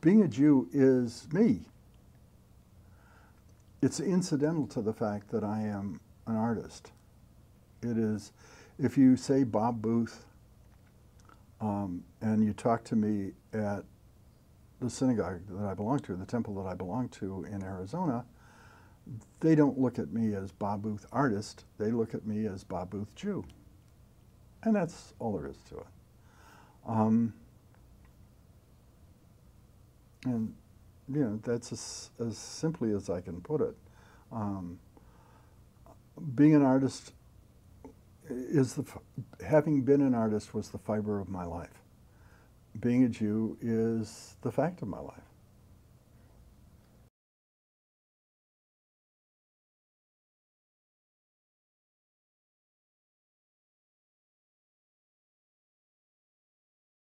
being a Jew is me. It's incidental to the fact that I am an artist. It is, if you say Bob Booth and you talk to me at the synagogue that I belong to, the temple that I belong to in Arizona, they don't look at me as Bob Booth artist, they look at me as Bob Booth Jew. And that's all there is to it. And you know, that's as simply as I can put it. Being an artist is having been an artist was the fiber of my life. Being a Jew is the fact of my life.